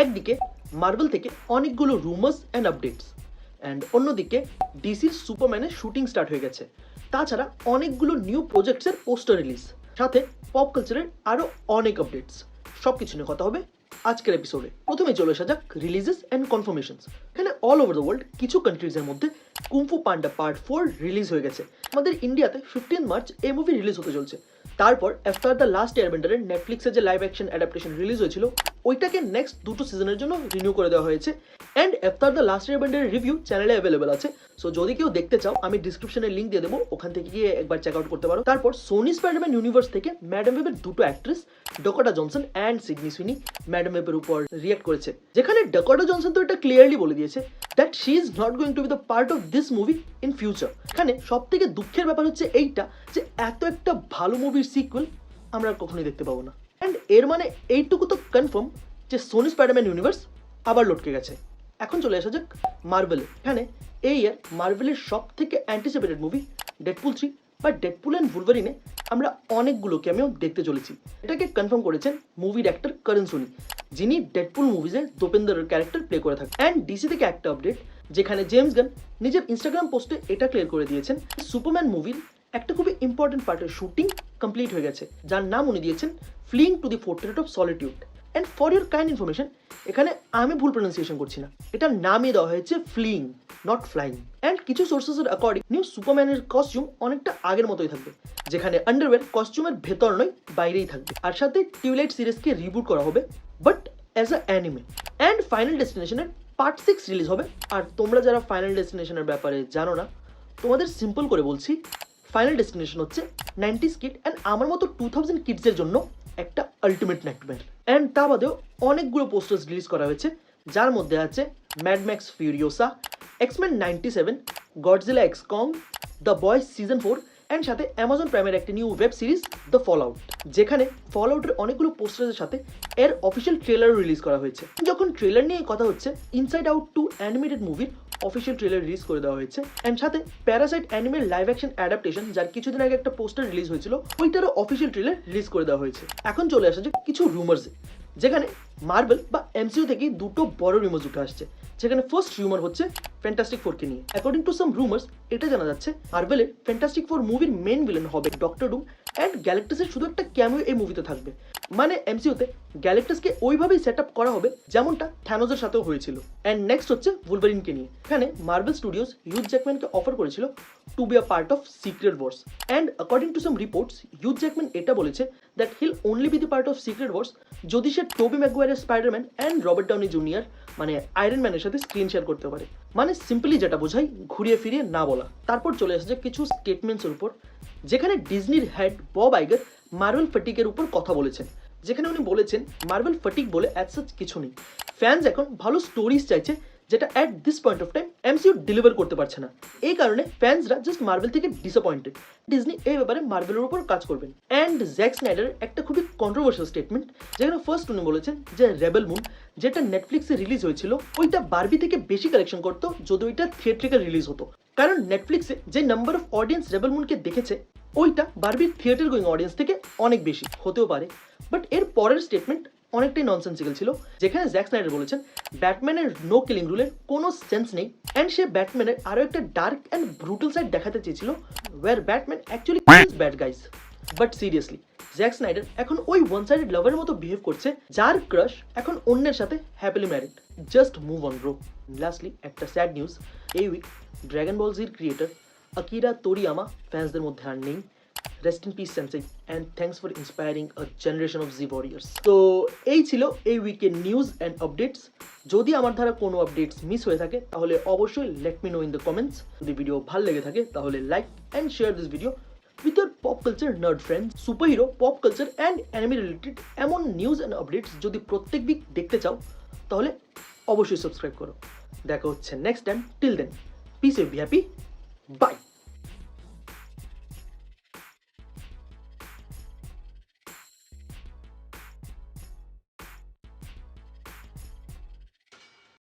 একদিকে মার্ভেল থেকে অনেকগুলো রুমার্স অ্যান্ড আপডেটস, অ্যান্ড অন্যদিকে ডিসির সুপারম্যানের শুটিং স্টার্ট হয়ে গেছে। তাছাড়া অনেকগুলো নিউ প্রজেক্টসের পোস্টার রিলিজ, সাথে পপ কালচারের আরও অনেক আপডেটস। সব কিছু নিয়ে কথা হবে আজকের এপিসোডে। প্রথমে চলে আসা যাক রিলিজেস অ্যান্ড কনফার্মেশনস। এখানে অল ওভার দ্য ওয়ার্ল্ড কিছু কান্ট্রিজের মধ্যে কুংফু পান্ডা পার্ট 4 রিলিজ হয়ে গেছে। আমাদের ইন্ডিয়াতে 15 মার্চ এই মুভি রিলিজ হতে চলছে। তারপর আফটার দ্য লাস্ট এয়ারবেন্ডারের নেটফ্লিক্সের যে লাইভ অ্যাকশন অ্যাডাপ্টেশন রিলিজ হয়েছিল, ওইটাকে নেক্সট দুটো সিজনের জন্য রিনিউ করে দেওয়া হয়েছে। অ্যান্ড আফটার দ্য লাস্ট এয়ারবেন্ডারের রিভিউ চ্যানেলে অ্যাভেলেবেল আছে। সো যদি কেউ দেখতে চাও, আমি ডিসক্রিপশনে লিঙ্ক দিয়ে দেবো, ওখান থেকে গিয়ে একবার চেক আউট করতে পারো। তারপর সোনি স্পাইডারম্যান ইউনিভার্স থেকে ম্যাডাম ওয়েবের দুটো actress Dakota Johnson and Sydney Sweeney madam ওয়েবের উপর রিয়াক্ট করেছে, যেখানে ডাকোটা জনসন তো এটা ক্লিয়ারলি বলে দিয়েছে that she is not going to B the part of this movie in future. এখানে সব থেকে দুঃখের ব্যাপার হচ্ছে এইটা যে এত একটা ভালো মুভির সিকুয়েল আমরা কখনোই দেখতে পাবো না। অ্যান্ড এর মানে এইটুকু তো কনফার্ম যে সোনি স্পাইডারম্যান ইউনিভার্স আবার লটকে গেছে। এখন চলে আসা যাক মার্ভেল। এখানে এই ইয়ার মার্ভেলের সব থেকে অ্যান্টিসিপেটেড মুভি ডেডপুল 3 বা ডেডপুল অ্যান্ড ভুলভারিনে আমরা অনেকগুলো ক্যামিও দেখতে চলেছি। এটাকে কনফার্ম করেছেন মুভির অ্যাক্টর করণ সোনি, যিনি ডেডপুল মুভিজে দোপেন্দ্রের ক্যারেক্টার প্লে করে থাকেন। অ্যান্ড ডিসি থেকে একটা আপডেট, যেখানে জেমস গান নিজের ইনস্টাগ্রাম পোস্টে এটা ক্লিয়ার করে দিয়েছেন সুপারম্যান মুভির একটা খুবই ইম্পর্টেন্ট পার্টের শুটিং কমপ্লিট হয়ে গেছে, যার নাম উনি দিয়েছেন fleeing to the fortress of solitude. And for your kind information, এখানে আমি ভুল প্রনাউন্সিয়েশন করছি না, এটার নামই দেওয়া হয়েছে ফ্লিইং, নট ফ্লাইং। অ্যান্ড কিছু সোর্সেসের অ্যাকর্ডিং নিউ সুপারম্যানের কস্টিউম অনেকটা আগের মতোই থাকবে, যেখানে আন্ডারওয়্যার কস্টিউমের ভেতর নয় বাইরেই থাকবে। আর সাথে টিউলাইট সিরিজকে রিবুট করা হবে, but as a anime. And final ডেস্টিনেশনের পার্ট 6 রিলিজ হবে। আর তোমরা যারা ফাইনাল ডেস্টিনেশনের ব্যাপারে জানো না, তোমাদের সিম্পল করে বলছি, ফাইনাল ডেস্টিনেশন হচ্ছে 90s কিড অ্যান্ড আমার মতো 2000 কিডসের জন্য একটা আলটিমেট নাইটমেয়ার। অ্যান্ড তা বাদেও অনেকগুলো পোস্টার্স রিলিজ করা হয়েছে, যার মধ্যে আছে Mad Max Furiosa, X Men 97, Godzilla x Kong, The Boys season 4, and সাথে অ্যামাজন প্রাইমের একটা new web series the fallout, যেখানে ফল আউটের অনেকগুলো পোস্টারের সাথে এর অফিসিয়াল ট্রেলারও রিলিজ করা হয়েছে। যখন ট্রেলার নিয়ে কথা হচ্ছে, ইনসাইড আউট 2 অ্যানিমেটেড মুভির অফিসিয়াল ট্রেলার রিলিজ করে দেওয়া হয়েছে। অ্যান্ড সাথে প্যারাসাইট অ্যানিমের লাইভ অ্যাকশন অ্যাডাপ্টেশন, যার কিছুদিন আগে একটা পোস্টার রিলিজ হয়েছিল, ওইটারও অফিসিয়াল ট্রেলার রিলিজ করে দেওয়া হয়েছে। এখন চলে আসা যে কিছু রুমার্সে, যেখানে মার্ভেল বা এমসিইউ থেকে দুটো বড় রিউমার্স উঠে আসছে। যেখানে ফার্স্ট রিউমার হচ্ছে ফ্যান্টাস্টিক 4কে নিয়ে। অ্যাকর্ডিং টু সাম রুমার্স, এটা জানা যাচ্ছে মার্ভেলের ফ্যান্টাস্টিক 4 মুভির মেন ভিলেন হবে ডক্টর ডুম, অ্যান্ড গ্যালাক্টাসের শুধু একটা ক্যামিও এই মুভিতে থাকবে। মানে এমসিইউতে গ্যালাক্টাসকে ওইভাবেই সেট আপ করা হবে যেমনটা থ্যানোসের সাথেও হয়েছিল। অ্যান্ড নেক্সট হচ্ছে উলভারিনকে নিয়ে। এখানে মার্ভেল স্টুডিওস হিউজ জ্যাকম্যানকে অফার করেছিল to be a part of Secret Wars. And according to some reports, Hugh Jackman এটা বলেছে that he'll only be the part of Secret Wars যদি সে টোবি ম্যাগুয়ারের Spiderman and Robert Downey Junior মানে Iron ম্যানের সাথে screen share করতে পারে। মানে সিম্পলি যেটা বোঝাই, ঘুরিয়ে ফিরিয়ে না বলা। তারপর চলে আসছে কিছু স্টেটমেন্টসের উপর, যেখানে ডিজনির হেড বব আইগার মার্ভেল ফ্যাটিকের উপর কথা বলেছেন, যেখানে উনি বলেছেন মার্ভেল ফ্যাটিক বলে অ্যাজ সাচ কিছু নেই। ফ্যান্স এখন ভালো স্টোরিজ চাইছে, যেটা at this point of time MCU deliver করতে পারছে না। এই কারণে ফ্যান্সরা জাস্ট মার্ভেল থেকে ডিসঅ্যাপয়েন্টেড। ডিজনি এই ব্যাপারে মার্ভেলের উপর কাজ করবেন। অ্যান্ড জ্যাক স্নাইডারের একটা খুবই কন্ট্রোভার্সিয়াল স্টেটমেন্ট, যেখানে ফার্স্ট উনি বলেছেন যে রেবেল মুন যেটা নেটফ্লিক্সে রিলিজ হয়েছিল, ওইটা বারবি থেকে বেশি কালেকশন করতো যদি ওইটা থিয়েট্রিক্যাল রিলিজ হতো। কারণ নেটফ্লিক্সে যে নাম্বার অফ অডিয়েন্স রেবেল মুনকে দেখেছে, ওইটা বারবির থিয়েটার গোয়িং অডিয়েন্স থেকে অনেক বেশি হতেও পারে। বাট এর পরের স্টেটমেন্ট অনেকটাই ননসেন্সিক্যাল ছিল, যেখানে জ্যাক স্নাইডার বলেছেন ব্যাটম্যানের নো কিলিং রুলের কোনো সেন্স নেই, অ্যান্ড সে ব্যাটম্যানের আরও একটা ডার্ক অ্যান্ড ব্রুটাল সাইড দেখাতে চেয়েছিল, where Batman actually kills bad guys. But seriously, Zack Snyder এখন ওই ওয়ান সাইডেড লাভারের মতো বিহেভ করছে, যার ক্রাশ এখন অন্যের সাথে happily married. Just move on bro. Lastly একটা স্যাড নিউজ, এই উইক ড্রাগন বল জির ক্রিয়েটর আকিরা তোরিয়ামা ফ্যান্সদের মধ্যে আর নেই। Rest in peace সেন্সেই, and thanks for inspiring a generation of G warriors. তো এই ছিল এই উইকের নিউজ অ্যান্ড আপডেটস। যদি আমার দ্বারা কোনো আপডেটস মিস হয়ে থাকে, তাহলে অবশ্যই let me no in the comments. যদি ভিডিও ভালো লেগে থাকে, তাহলে like and share this video with your pop culture nerd friends. Superhero, pop culture and anime related এমন নিউজ অ্যান্ড আপডেটস যদি প্রত্যেক উইক দেখতে চাও, তাহলে অবশ্যই সাবস্ক্রাইব করো। দেখা হচ্ছে next time. Till then, peace, be happy, by.